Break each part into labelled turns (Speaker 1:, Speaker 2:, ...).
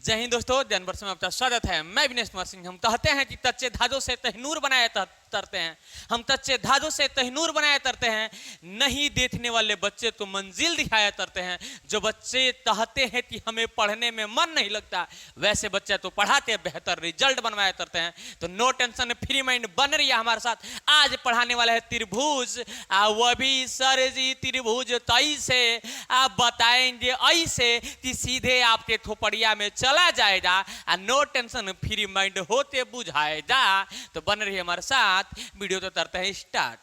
Speaker 1: जय हिंद दोस्तों, जनवर्ष में आपका स्वागत है। मैं विनेश कुमार सिंह। हम कहते हैं कि तच्चे धाजों से तहनूर बनाए तरते हैं। हम तच्चे धाजों से तहनूर बनाए तरते हैं। नहीं देखने वाले बच्चे तो मंजिल दिखाया करते हैं। जो बच्चे कहते हैं कि हमें पढ़ने में मन नहीं लगता, वैसे बच्चे तो पढ़ाते बेहतर रिजल्ट बनवाया करते हैं। तो नो टेंशन, फ्री माइंड बन रही है हमारे साथ। आज पढ़ाने वाला है त्रिभुज, वह भी सर जी त्रिभुज तई से आप बताएंगे ऐसे कि सीधे आपके थोपड़िया में चला जाएगा। नो टेंशन, फ्री माइंड होते बुझाएगा। तो बन रही है हमारे साथ। वीडियो तो करते हैं स्टार्ट।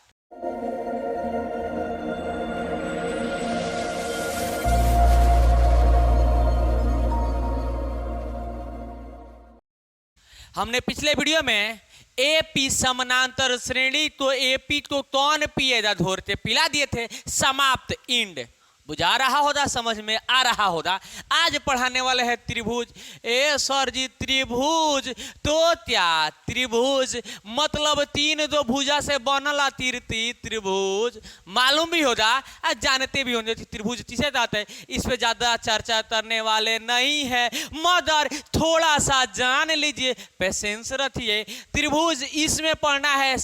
Speaker 1: हमने पिछले वीडियो में एपी समानांतर श्रेणी तो एपी को कौन पिएगा धोरते पिला दिए थे। समाप्त, इंड। बुझा रहा होगा, समझ में आ रहा होगा। आज पढ़ाने वाले हैं त्रिभुज। ए सर जी त्रिभुज तो क्या? त्रिभुज मतलब तीन दो भुजा से बनला त्रिभुज। मालूम भी होगा, जानते भी होंगे त्रिभुज किसे कहते हैं। इस पे ज्यादा चर्चा करने वाले नहीं है, मगर थोड़ा सा जान लीजिए, पेशेंस रखिए। त्रिभुज इसमें पढ़ना है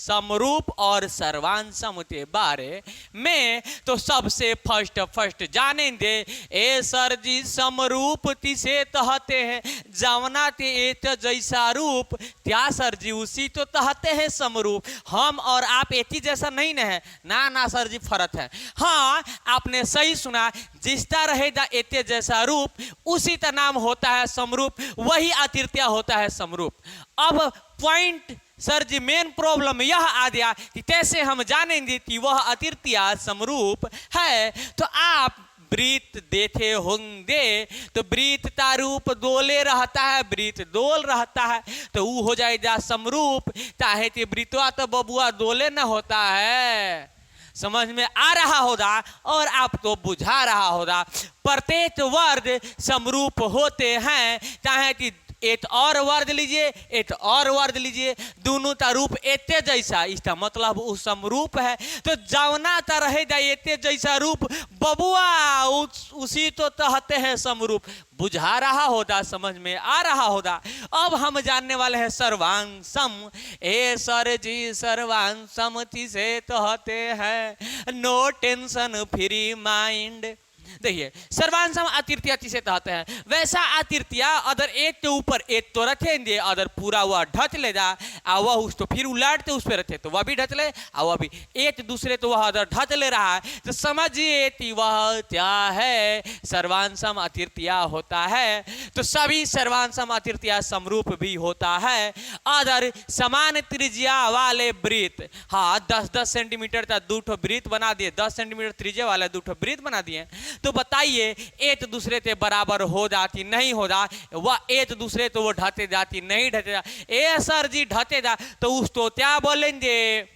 Speaker 1: समरूप और सर्वांशम के बारे में। तो सबसे फर्स्ट जानेंगे ए सर जी समरूप किसे कहते हैं। जवना के एक जैसा रूप, क्या सर जी उसी तो कहते हैं समरूप। हम और आप एक ही जैसा नहीं है ना सर जी, फर्क है। हाँ, आपने सही सुना, जिसका रहेगा एक जैसा रूप उसी का नाम होता है समरूप, वही अतृतीया होता है समरूप। अब पॉइंट सर जी मेन प्रॉब्लम यह आ गया कि कैसे हम जानेंगे कि वह अतृतीया समरूप है। तो आप वृत्त देखे होंगे, तो वृत्त का रूप गोले रहता है, वृत्त गोल रहता है, तो वो हो जाएगा समरूप। चाहे कि वृत्तवा तो बबुआ गोले न होता है। समझ में आ रहा होगा और आपको बुझा रहा होगा। प्रत्येक वर्ग समरूप होते हैं, चाहे कि एक और वर्ग लीजिए, एक और वर्ग लीजिए, दोनों का रूप एक जैसा, इसका मतलब वो समरूप है। तो जवना का रहेगा एक जैसा रूप बबुआ उसी तो कहते हैं समरूप। बुझा रहा होगा, समझ में आ रहा होगा। अब हम जानने वाले हैं सर्वांशम। ए सर जी सर्वांशम किसे कहते हैं। No tension, free mind. देखिए, सर्वांशम अतृतीया किसे कहते हैं। वैसा अतृतीया अगर एक के ऊपर एक तो रखेंगे, अगर पूरा वह ढच लेगा और वह उस तो फिर उलट के उस पर रखे तो वह भी ढच ले, और वह भी एक दूसरे तो वह अगर ढच ले रहा है, तो समझिए कि वह क्या है, सर्वांशम अतृतीया होता है। तो सभी सर्वांशम अतृतीया समरूप भी होता है। अगर समान त्रिज्या वाले वृत्त, हाँ 10-10 सेंटीमीटर का दो ठो वृत्त बना दिए, 10 सेंटीमीटर त्रिज्या वाले दो ठो वृत्त बना दिए, तो बताइए एक दूसरे के बराबर हो जाती नहीं हो जा, वह एक दूसरे तो वो ढाते जाती नहीं ढाते जा। ए सर जी ढाते जा, तो उसको क्या बोलेंगे,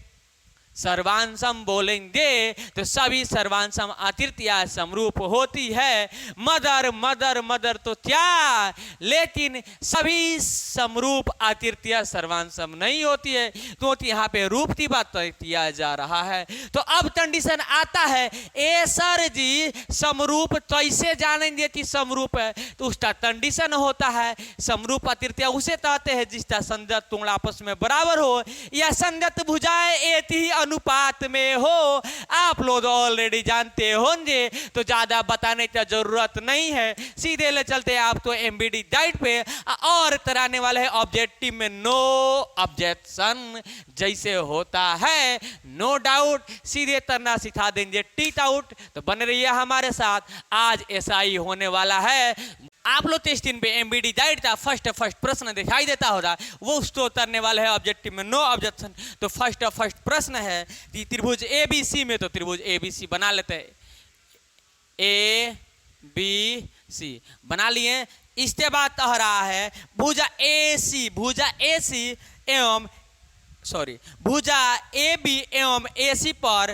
Speaker 1: सर्वांशम बोलेंगे। तो सभी सर्वांशम अतृतीया समरूप होती है। मदर तो क्या, लेकिन सभी समरूप अतृतीया सर्वांशम नहीं होती है, क्योंकि यहाँ पे रूप की बात किया जा रहा है। तो अब कंडीशन आता है, ए सर जी समरूप कैसे जानेंगे कि समरूप है। तो उसका कंडीशन होता है समरूप अतृतीया उसे कहते हैं जिसका संगत कोण आपस में बराबर हो, या संगत भुजाएं एक ही अनुपात में हो। आप लोग ऑलरेडी जानते होंगे, तो ज्यादा बताने की जरूरत नहीं है, सीधे ले चलते हैं आप तो एमबीडी डाइट पे। और कराने वाले हैं ऑब्जेक्टिव में नो ऑब्जेक्शन जैसे होता है, नो डाउट सीधे तरना सिखा देंगे, टीट आउट। तो बन रही है हमारे साथ, आज ऐसा ही होने वाला है। आप लोग टेस्ट इन पे एमबीडी डाइट का फर्स्ट प्रश्न दिखाई देता होगा, वो उसको उतरने वाले है ऑब्जेक्टिव में नो ऑब्जेक्शन। तो फर्स्ट प्रश्न है कि त्रिभुज एबीसी में, तो त्रिभुज एबीसी बना लेते हैं। ए बी सी बना लिए। इसके बाद कह रहा है भुजा एसी एवं भुजा ए बी एवं एसी पर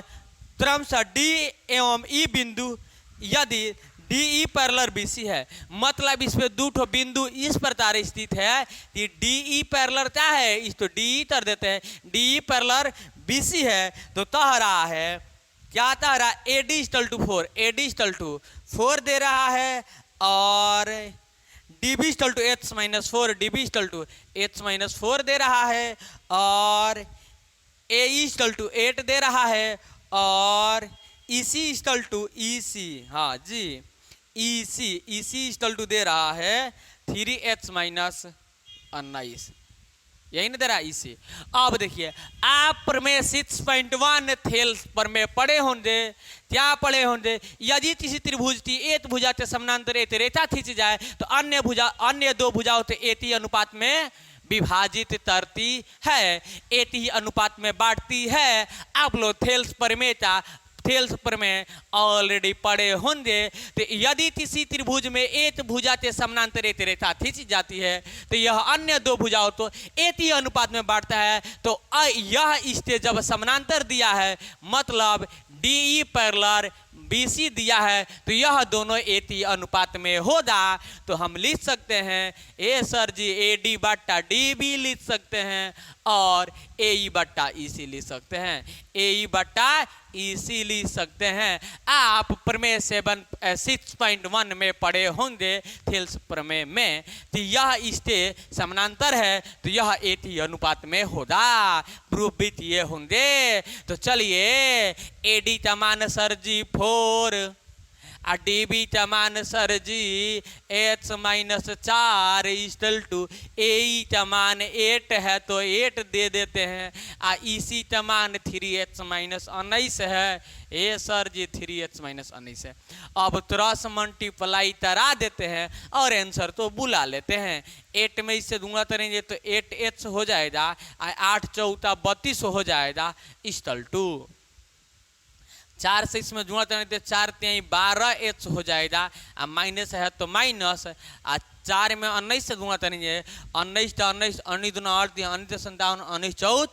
Speaker 1: क्रमशः डी एवं ई बिंदु यदि DE पैरेलल BC है, मतलब इस पे दो ठो बिंदु इस प्रकार स्थित है कि DE पैरेलल क्या है, इस तो DE कर देते हैं, DE पैरेलल BC है। तो कह रहा है, क्या कह रहा है, AD = 4, AD = 4 दे रहा है, और D B equal to H minus four, D B equal to H minus four दे रहा है, और ए इक्वल टू 8 दे रहा है, और ई सी इक्वल टू ई सी, हाँ जी, ई सी इक्वल टू दे रहा है 3h माइनस 19, यही ना दे रहा है इसी। अब देखिए आप प्रमेय 6.1 थेल प्रमेय पढ़े होंगे, क्या पढ़े होंगे, यदि किसी त्रिभुज की एक भुजा के समानांतर एक रेखा खींच जाए तो अन्य दो भुजाओं से एटी अनुपात में विभाजित करती है, एटी अनुपात में बांटती है। आप लोग थेल्स प्रमेय ऑलरेडी पढ़े होंगे। तो यदि किसी त्रिभुज में एक भुजा के समानांतर एक रेखा खींची जाती है तो यह अन्य दो भुजाओं तो एक ही अनुपात में बांटता है। तो यह इससे जब समानांतर दिया है, मतलब डी पैरेलल BC दिया है, तो यह दोनों एटी अनुपात में होगा। तो हम लिख सकते हैं ए सर जी AD बट्टा DB लिख सकते हैं, और AE बट्टा EC लिख सकते हैं, AE बट्टा EC लिख सकते हैं। आप प्रमेय 6.1 में पढ़े होंगे थेल्स प्रमेय में, तो यह इसके समानांतर है, तो यह एटी अनुपात में होगा, प्रूफ भी किए होंगे। तो चलिए AD का मान सर जी 4, DB का मान sir ji H minus 4 equal to AE का मान 8 है तो 8 दे देते हैं, EC का मान 3H माइनस 19 है, ए सर जी 3H माइनस 19 है। अब क्रॉस मल्टीप्लाई करा देते हैं और आंसर तो बुला लेते हैं। 8 में इससे दूंगा करेंगे तो 8H हो जाएगा, 8 चौथा 32 हो जाएगा, इक्वल टू 4 से इसमें जुड़ा तो 4 3 12H हो जाएगा, माइनस है तो माइनस, 4 में 19 से गुणा करेंगे, 19 का 19 19 दूना 8 19 57 19 14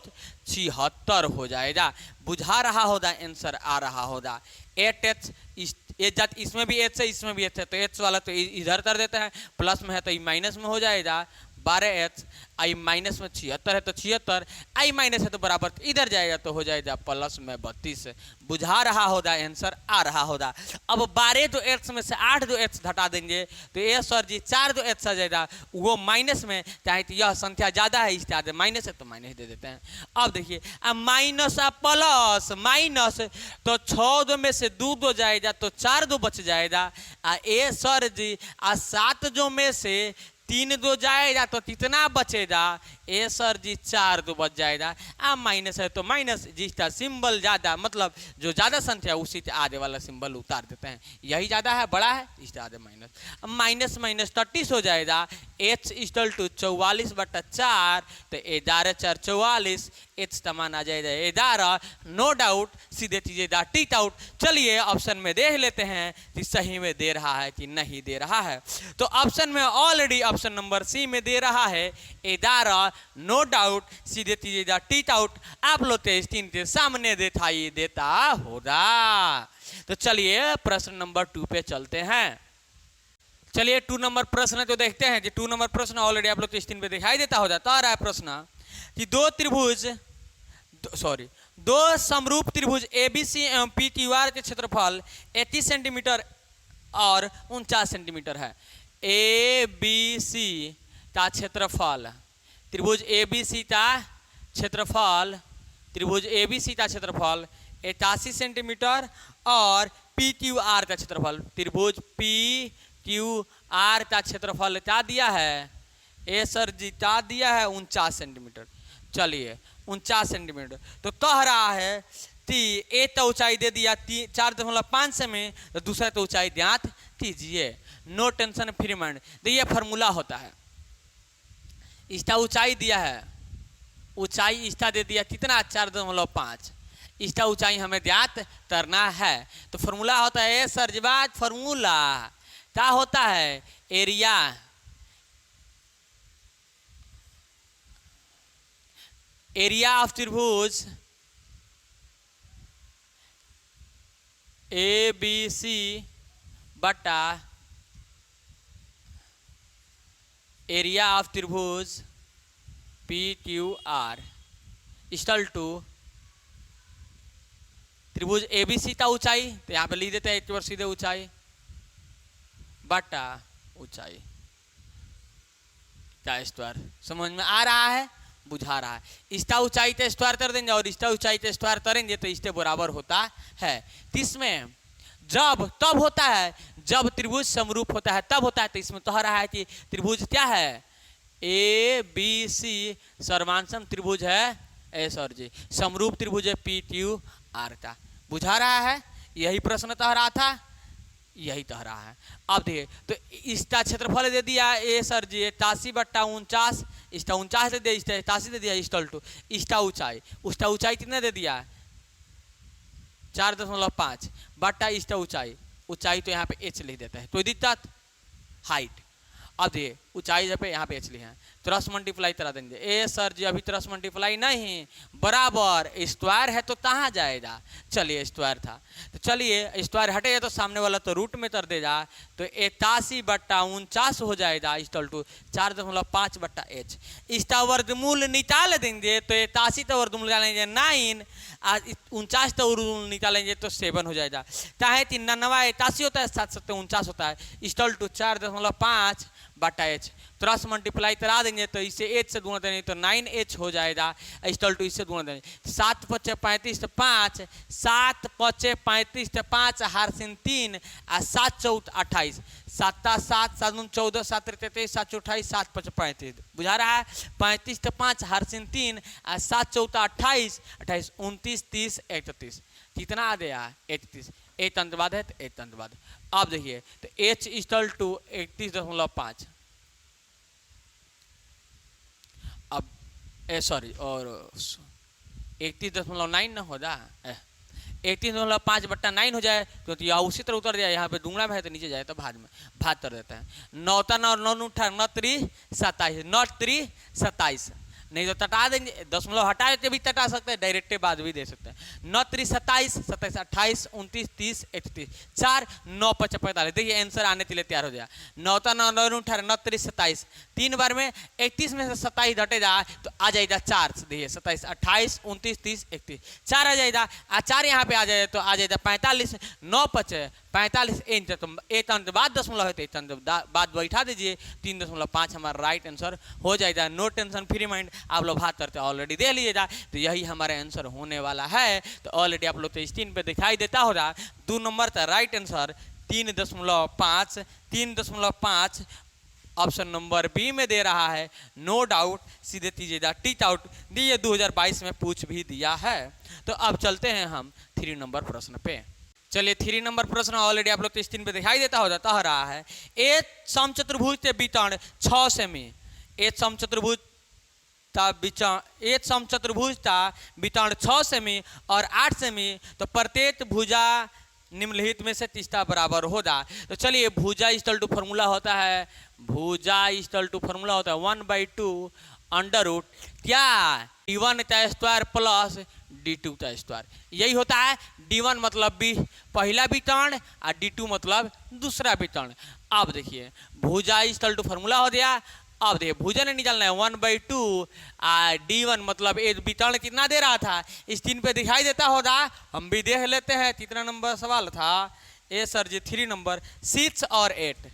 Speaker 1: 76 हो जाएगा। बुझा रहा होगा, आंसर आ रहा होगा। 8H इसमें भी H है, इसमें भी H है, तो H वाला तो इधर कर देते हैं, प्लस में है तो माइनस में हो जाएगा 12H, आई माइनस में 76 है तो 76, आई माइनस है तो बराबर इधर जाएगा तो हो जाएगा प्लस में 32। बुझा रहा होगा, आंसर आ रहा होगा। अब 12 दो H में से 8 दो H घटा देंगे तो ये सर जी 4 दो H आ जाएगा, वो माइनस में, चाहे तो यह संख्या ज़्यादा है इसके आगे माइनस है तो माइनस दे देते हैं। अब देखिए अब माइनस प्लस माइनस, तो 6 दो में से 2 दो जाएगा तो 4 दो बच जाएगा, ए सर जी 7 दो में से 3 दो जाएगा तो कितना बचेगा, ए सर जी 4 दो बच जाएगा। अब माइनस है तो माइनस, जिसका सिंबल ज़्यादा मतलब जो ज़्यादा संख्या उसी से आगे वाला सिंबल उतार देते हैं, यही ज़्यादा है बड़ा है इससे आगे माइनस। अब माइनस माइनस 30 हो जाएगा, H इक्वल टू 44/4, तो 11 4 44, H का मान आ जाएगा 11, नो डाउट, सीधे चीजें टिक आउट। चलिए ऑप्शन में देख लेते हैं कि सही में दे रहा है कि नहीं दे रहा है। तो ऑप्शन में ऑलरेडी ऑप्शन नंबर सी में दे रहा है 11, नो डाउट, सीधे चीजें टिक आउट। आप लोग स्क्रीन के सामने दिखाई देता होगा। तो चलिए प्रश्न नंबर 2 पे चलते हैं। चलिए 2 नंबर प्रश्न तो देखते हैं। 2 नंबर प्रश्न ऑलरेडी आप लोग स्क्रीन पे दिखाई देता हो जाता है प्रश्न कि दो समरूप त्रिभुज ABC एवं PQR के क्षेत्रफल 80 सेंटीमीटर और 49 सेंटीमीटर है। ABC का क्षेत्रफल, त्रिभुज ABC का क्षेत्रफल, त्रिभुज ABC का क्षेत्रफल 81 सेंटीमीटर और PQR का क्षेत्रफल, त्रिभुज PQR का क्षेत्रफल क्या दिया है, ए सर जी क्या दिया है 49 सेंटीमीटर। चलिए 49 सेंटीमीटर तो कह रहा है कि एक तो ऊंचाई दे दिया 4.5 में, तो दूसरा तो ऊंचाई ज्ञात कीजिए। नो टेंशन फ्री माइंड, ये फार्मूला होता है। इसका ऊंचाई दिया है, ऊंचाई इसका दे दिया कितना 4.5, इसका ऊंचाई हमें ज्ञात करना है। तो फार्मूला होता है सर जी बात, फार्मूला क्या होता है, एरिया ऑफ त्रिभुज ABC बटा एरिया ऑफ त्रिभुज PQR इक्वल टू त्रिभुज ABC का ऊंचाई, तो यहाँ पे लिख देते हैं एक बार सीधे ऊंचाई बटा ऊंचाई। का स्क्वायर। समझ में आ रहा है, बुझा रहा है। इसका ऊंचाई तो स्क्वायर कर देंगे और इसका ऊंचाई तो स्क्वायर करेंगे तो इसके बराबर होता है। तो इसमें जब तब होता है जब त्रिभुज समरूप होता है, तब होता है। तो इसमें कह रहा है कि त्रिभुज क्या है, ए बी सी सर्वांशम त्रिभुज है, सर जी समरूप त्रिभुज है पी क्यू आर का। बुझा रहा है, यही प्रश्न कह रहा था, यही कह रहा है। अब देखिए तो इसका क्षेत्रफल दे दिया ए सर जी 81/49, इसका 49 दे दिया, इसका 81 दे दिया, इस्टल टू इसका ऊंचाई, उसका ऊंचाई कितने दे दिया 4.5 बट्टा इसका ऊंचाई, ऊंचाई तो यहाँ पे एच लिख देता है, कोई दिक्कत, हाइट। अब देखिए ऊंचाई जब यहाँ पे एच लिखे हैं, क्रॉस मल्टीप्लाई करा देंगे। ए सर जी अभी क्रॉस मल्टीप्लाई नहीं, बराबर स्क्वायर है तो कहाँ जाएगा, चलिए स्क्वायर था तो चलिए स्क्वायर हटेगा तो सामने वाला तो रूट में कर देगा, तो 81/49 हो जाएगा इक्वल टू 4.5 बट्टा एच। इसका वर्गमूल निकाल देंगे तो 81 तो वर्गमूल निकालेंगे 9, 49 तो वर्गमूल निकालेंगे तो 7 हो जाएगा। चाहे 99 81 होता है, 7 7 49 होता है, इक्वल टू 4.5 बट्टा एच। क्रॉस मल्टीप्लाई करा देंगे तो इससे एच से गुणा देंगे तो 9h हो जाएगा, इक्वल टू इससे गुणा देंगे 7 × 5 = 35 तो 5, 7 × 5 = 35 तो 5 हारसिन 3 और 7 × 4 = 28, 7 × 7 = 7 × 14 7 × 33 7 × 28 7 × 5 = 35। बुझा रहा है, 35 तो 5 हारसिन 3 और 7 × 4 = 28, 28 29 30 31, कितना आ गया 31, एक अंतवाद है तो एक अंतवाद। अब देखिए तो h इक्वल टू 31.5, अब सॉरी और 31.9 ना हो जा 31.5 बट्टा 9 हो जाए तो यह उसी तरह उतर जाए, यहाँ पे दुगना में है तो नीचे जाए तो भाग में भाग कर देता है। 9 × 9 = 9 × 9 = 3 27, 9 3 27, नहीं तो तटा देंगे, दशमलव हटा के भी तटा सकते हैं, डायरेक्ट बाद भी दे सकते हैं। 9 3 27, 27 28 29 30 31, 4 9 5 45। देखिए आंसर आने के लिए तैयार हो जाए। 9 × 9 = 9 × 18 9 3 27, 3 बार में 31 में से 27 घटे जाए तो आ जाएगा 4, देखिए 27 28 29 30 31, 4 आ जाएगा, 4 यहाँ पे आ जाए तो आ जाएगा 45, 9 5 45 इंच, तो एक अंक बाद दशमलव है तो एक अंक बाद बैठा दीजिए, 3.5 हमारा राइट आंसर हो जाएगा। नो टेंशन फ्री माइंड, आप लोग बात करते ऑलरेडी दे लीजिएगा, तो यही हमारा आंसर होने वाला है। तो ऑलरेडी आप लोग तो स्क्रीन पे दिखाई देता होगा, 2 नंबर का right answer 3.5 3.5 option number B में दे रहा है। नो डाउट, सीधे दीजिएगा टिक आउट, दिए 2022 में पूछ भी दिया है। तो अब चलते हैं हम 3 नंबर प्रश्न पे। चलिए 3 नंबर प्रश्न ऑलरेडी आप लोग स्क्रीन पे दिखाई देता होगा, कह रहा है एक समचतुर्भुज के विकर्ण 6 सेमी, एक समचतुर्भुज का विकर्ण 6 सेमी और 8 सेमी, तो प्रत्येक भुजा निम्नलिखित में से किसका बराबर होगा। तो चलिए भुजा इक्वल टू फॉर्मूला होता है, भुजा इक्वल टू फॉर्मूला होता है 1/2 अंडर रूट क्या d1 का स्क्वायर प्लस d2 का स्क्वायर, यही होता है। d1 मतलब भी पहला विकर्ण और d2 मतलब दूसरा विकर्ण। अब देखिए भुजा इक्वल टू फॉर्मूला हो गया। अब देखिए भुजा ने निकालना है 1/2 d1 मतलब एक विकर्ण कितना दे रहा था, स्क्रीन पे दिखाई देता होगा, हम भी देख लेते हैं। कितना नंबर सवाल था, ए सर जी 3 नंबर 6 और 8,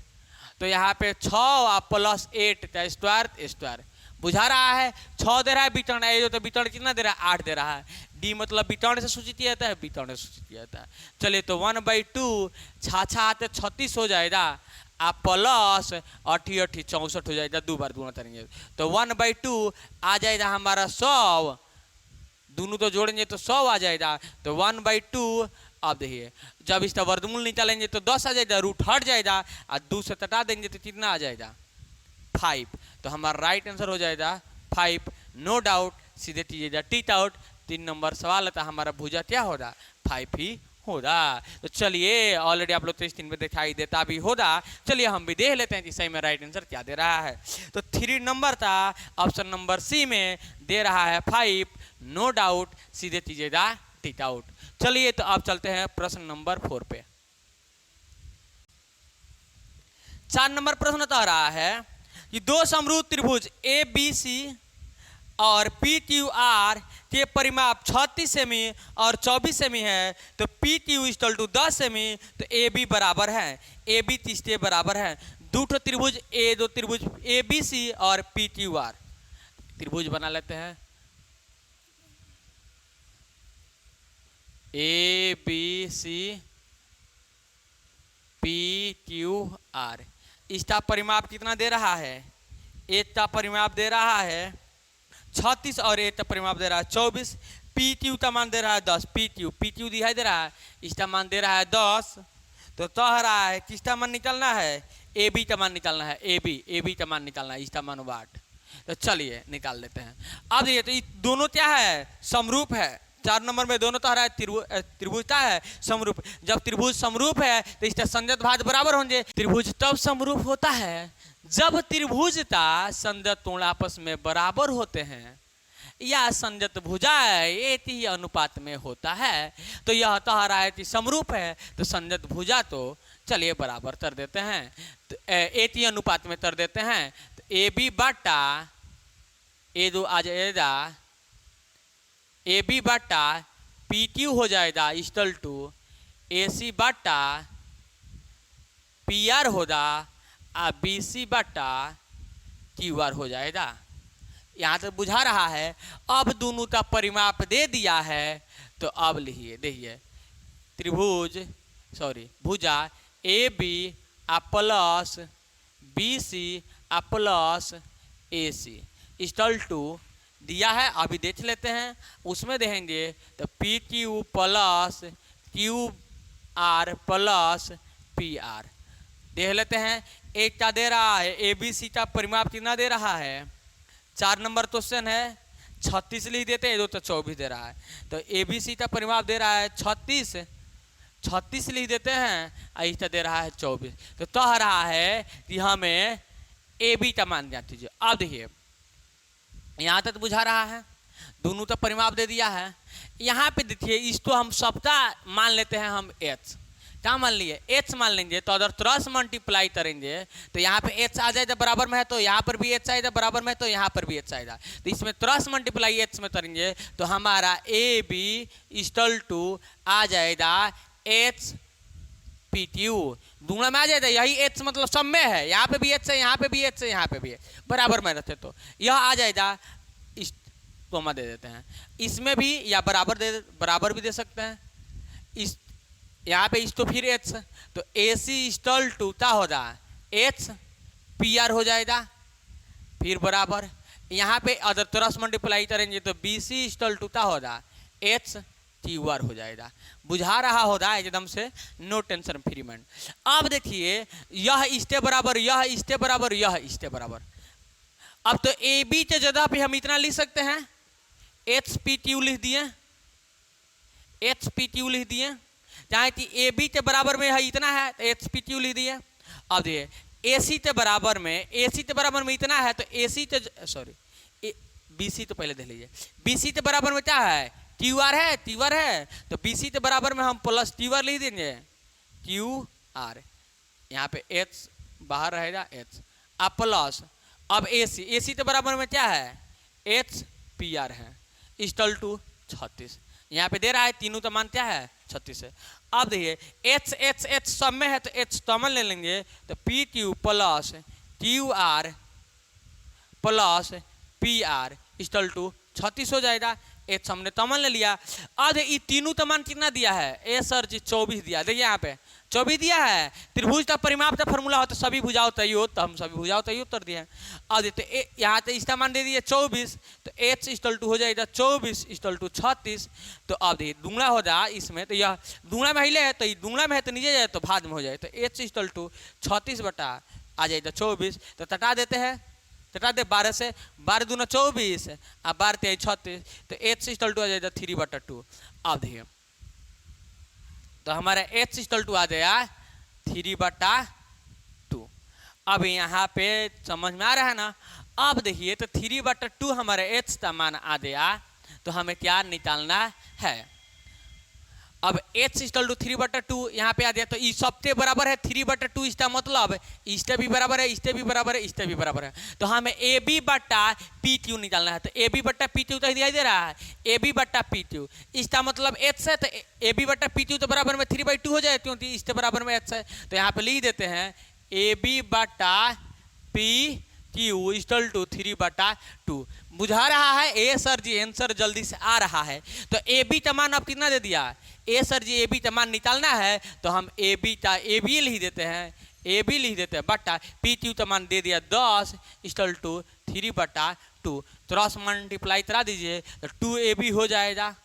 Speaker 1: तो यहाँ पे 6 + 8 का स्क्वायर बुझा रहा है। 6 दे रहा है विकर्ण, ये तो विकर्ण कितना दे रहा है 8 दे रहा है। डी मतलब विकर्ण से सूचित किया जाता है, विकर्ण से सूचित किया जाता है। चलिए तो 1/2 छाछा 36 हो जाएगा, आप प्लस 8 8 64 हो जाएगा, 2 बार गुणा करेंगे तो 1/2 आ जाएगा हमारा 100, दोनों तो जोड़ेंगे तो 100 आ जाएगा। तो 1/2, अब देखिए जब इसका वर्गमूल निकालेंगे तो 10 आ जाएगा, रूट हट जाएगा और 2 से तटा देंगे तो कितना आ जाएगा 5, तो हमारा राइट आंसर हो जाएगा 5। नो डाउट, सीधे कीजिएगा टिक आउट। 3 नंबर सवाल था हमारा, भुजा क्या होगा 5 ही होगा। तो चलिए ऑलरेडी आप लोग तो स्क्रीन पे दिखाई देता भी होगा, चलिए हम भी देख लेते हैं कि सही में राइट आंसर क्या दे रहा है। तो 3 नंबर था ऑप्शन नंबर सी में दे रहा है 5। नो डाउट, सीधे कीजिएगा टिक आउट। चलिए तो आप चलते हैं प्रश्न नंबर 4 पे। 4 नंबर प्रश्न कह रहा है कि 2 समरूप त्रिभुज ए बी सी और पी क्यू आर के परिमाप 36 सेमी और 24 सेमी है, तो पी क्यू इक्वल टू 10 सेमी, तो ए बी बराबर है, ए बी 30 के बराबर है। दो ठो त्रिभुज ए, दो त्रिभुज ए बी सी और पी क्यू आर, त्रिभुज बना लेते हैं A B C P Q R. इसका परिमाप कितना दे रहा है? ए का परिमाप दे रहा है 36 और ए का परिमाप दे रहा है 24। पी क्यू का मान दे रहा है 10। पी क्यू दिखाई दे रहा है, इसका मान दे रहा है 10। तो कह रहा है किसका मान निकालना है? ए बी का मान निकालना है। ए बी का मान निकालना है, इसका मान 8। तो चलिए निकाल लेते हैं। अब देखिए तो ये दोनों क्या है? समरूप है। 4 नंबर में दोनों तो है त्रिभुज क्या है? समरूप। जब त्रिभुज समरूप है तो इसका संजत भाज बराबर होंगे। त्रिभुज तब समरूप होता है जब त्रिभुज का संजत कोण आपस में बराबर होते हैं या संजत भुजाएं एक ही अनुपात में होता है। तो यह कह रहा है कि समरूप है तो संजत भुजा तो चलिए बराबर कर देते हैं, तो एक ही अनुपात में कर देते हैं। तो ए बी बटा ए दो आ जाएगा, ए बी बटा पी क्यू हो जाएगा इक्वल टू ए सी बटा पी आर होगा और बी सी बटा क्यू आर हो जाएगा। यहाँ तक बुझा रहा है। अब दोनों का परिमाप दे दिया है तो अब लिखिए, देखिए त्रिभुज भुजा ए बी आ प्लस बी सी आ plus A C equal to दिया है। अभी देख लेते हैं, उसमें देखेंगे तो P Q plus Q R plus P R देख लेते हैं। एक का दे रहा है ए बी सी का परिमाप कितना दे रहा है? 4 नंबर क्वेश्चन है 36 लिख देते हैं, 2 तो 24 दे रहा है। तो ए बी सी का परिमाप दे रहा है 36 लिख देते हैं, इसका दे रहा है 24। तो कह रहा है कि हमें ए बी का मान ज्ञात कीजिए। अब देखिए यहाँ तक बुझा रहा है, दोनों का परिमाप दे दिया है। यहाँ पे देखिए इसको हम सबका मान लेते हैं, हम एच क्या मान लिए? एच मान लेंगे। तो अगर क्रॉस मल्टीप्लाई करेंगे तो यहाँ पे एच आ जाएगा बराबर में है, तो यहाँ पर भी एच आएगा बराबर में है, तो यहाँ पर भी एच आएगा। तो इसमें क्रॉस मल्टीप्लाई एच में करेंगे तो हमारा ए बी इक्वल टू आ जाएगा एच पी क्यू, दूसरा में आ जाएगा। यही एच मतलब सब में है, यहाँ पे भी एच है, यहाँ पे भी एच है, यहाँ पे भी है, बराबर में रहते तो यह आ जाएगा। इस तो हम दे देते हैं, इसमें भी या बराबर भी दे सकते हैं। इस यहाँ पे इस तो फिर एच, तो ए सी इक्वल टू क्या होगा? एच पी आर हो जाएगा, फिर बराबर। यहाँ पे अगर क्रॉस मल्टीप्लाई करेंगे तो बी सी इक्वल टू क्या होगा? एच क्यू आर हो जाएगा। बुझा रहा होगा एकदम से, नो टेंशन फ्री माइंड। अब देखिए यह इसके बराबर, यह इसके बराबर, यह इसके बराबर। अब तो ए बी के जगह पे हम इतना लिख सकते हैं, एच पी क्यू लिख दिए, एच पी क्यू लिख दिए। चाहे कि ए बी के बराबर में है इतना है तो एच पी क्यू लिख दिए। अब देखिए ए सी के बराबर में, ए सी के बराबर में इतना है तो ए सी के बी सी तो पहले देख लीजिए, बी सी के बराबर में क्या है? क्यू आर है, क्यू आर है। तो बी सी के बराबर में हम प्लस क्यू आर लिख देंगे, क्यू आर। यहाँ पे एच बाहर रहेगा, एच अब प्लस। अब ए सी के बराबर में क्या है? एच पी आर है इक्वल टू 36। यहाँ पे दे रहा है तीनों का मान क्या है? 36 है। अब देखिए एच एच एच सब में है तो एच कॉमन ले लेंगे, तो P Q plus Q R plus P R equal to 36 हो जाएगा। एच हमने कॉमन ले लिया। अब ये तीनों का मान कितना दिया है? ए सर जी 24 दिया। देखिए यहाँ पे 24 दिया है। त्रिभुज का परिमाप का फॉर्मूला हो तो सभी भुजाओं तय हो, तो हम सभी भुजाओं तय उत्तर दिए हैं। अब देखते यहाँ पे इसका मान दे दिए 24, तो एच इक्वल टू हो जाएगा 24 इक्वल टू 36। तो अब देखिए दूंगला हो जाए इसमें, तो यह दूंगला में हिले है तो दूंगला में है तो नीचे जाए तो भाग में हो जाए। तो एच इक्वल टू 36 बटा आ जाएगा 24। तो तटा देते हैं, तटा दे 12 से, 12 दूना 24 और 12 तेईस 36। तो एच इक्वल टू आ जाएगा 3/2। अब देखिए तो हमारा एच इक्वल टू आ जाएगा 3/2। अब यहाँ पे समझ में आ रहा है ना? अब देखिए तो 3/2 हमारा एच का मान आ गया, तो हमें क्या निकालना है? अब एच इक्वल टू 3/2 यहाँ पे आ गया, तो इस सबके बराबर है 3/2। इसका मतलब इसके भी बराबर है, इसके भी बराबर है, इसके भी बराबर है। तो हमें ए बी बट्टा पी क्यू निकालना है। तो ए बी बट्टा पी क्यू तो दिखाई दे रहा है, ए बी बट्टा पी क्यू। इसका मतलब एच है, तो ए बी बट्टा पी क्यू तो बराबर में 3/2 हो जाए, क्योंकि इसके बराबर में एच है। तो यहाँ पे लिख देते हैं ए बी बटा पी क्यू इक्वल टू 3/2 बुझा रहा है। ए सर जी आंसर जल्दी से आ रहा है। तो ए बी का मान अब कितना दे दिया, ए सर जी ए बी का मान निकालना है तो हम ए बी लिख देते हैं, ए बी लिख देते हैं बटा पी क्यू का मान दे दिया 10 इक्वल टू 3/2। क्रॉस मल्टीप्लाई करा दीजिए तो 2ab हो जाएगा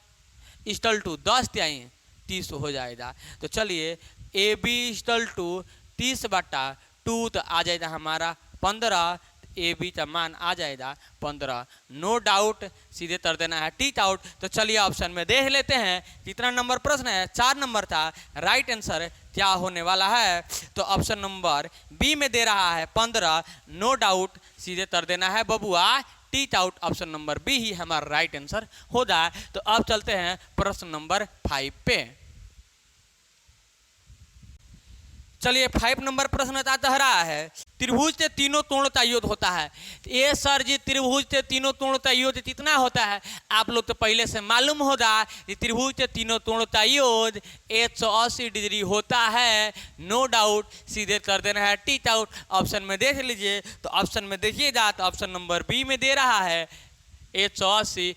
Speaker 1: इक्वल टू 10 त्याई 30 हो जाएगा। तो चलिए ए बी इक्वल टू 30/2 तो आ जाएगा हमारा 15, ए बी का मान आ जाएगा 15। नो डाउट सीधे कर देना है टीच आउट। तो चलिए ऑप्शन में देख लेते हैं कितना नंबर प्रश्न है, 4 नंबर था। राइट आंसर क्या होने वाला है, तो ऑप्शन नंबर बी में दे रहा है 15। नो डाउट सीधे कर देना है बबुआ teach out. Option number B ही हमारा राइट आंसर हो जाए। तो अब चलते हैं प्रश्न नंबर 5 पे। चलिए 5 नंबर प्रश्न आता रहा है, त्रिभुज के तीनों कोण का योग होता है। ये सर जी त्रिभुज के तीनों कोण का योग कितना होता है, आप लोग तो पहले से मालूम होगा कि त्रिभुज के तीनों कोण का योग 180 डिग्री होता है। नो डाउट सीधे कर देना है टीच आउट। ऑप्शन में देख लीजिए, तो ऑप्शन में देखिएगा तो ऑप्शन नंबर बी में दे रहा है 180।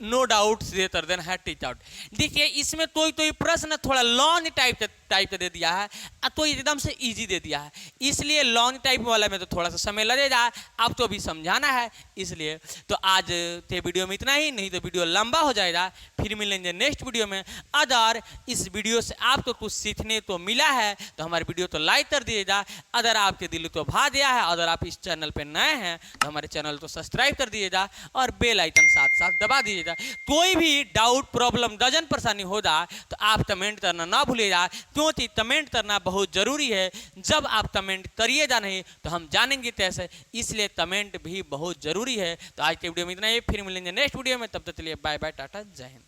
Speaker 1: नो डाउट सीधे कर देना है टीच आउट। देखिए इसमें कोई प्रश्न थोड़ा लॉन्ग टाइप का दे दिया है और तो एकदम से इजी दे दिया है, इसलिए लॉन्ग टाइप वाला में तो थोड़ा सा समय लगेगा, आपको तो भी समझाना है इसलिए। तो आज के वीडियो में इतना ही, नहीं तो वीडियो लंबा हो जाएगा। फिर मिलेंगे नेक्स्ट वीडियो में। अगर इस वीडियो से आपको कुछ सीखने को मिला है तो हमारे वीडियो तो लाइक कर दीजिएगा। अगर आपके दिल को भा दिया है, अगर आप इस चैनल पर नए हैं तो हमारे चैनल को सब्सक्राइब कर दीजिएगा और बेल आइकन साथ साथ दबा दीजिएगा। कोई भी डाउट प्रॉब्लम डजन परेशानी हो जाए तो आप कमेंट करना ना भूलिएगा, क्योंकि कमेंट करना बहुत जरूरी है। जब आप कमेंट करिएगा नहीं तो हम जानेंगे कैसे, इसलिए कमेंट भी बहुत जरूरी है। तो आज के वीडियो में इतना ही, फिर मिलेंगे नेक्स्ट वीडियो में। तब तक के लिए बाय बाय, टाटा, जय हिंद।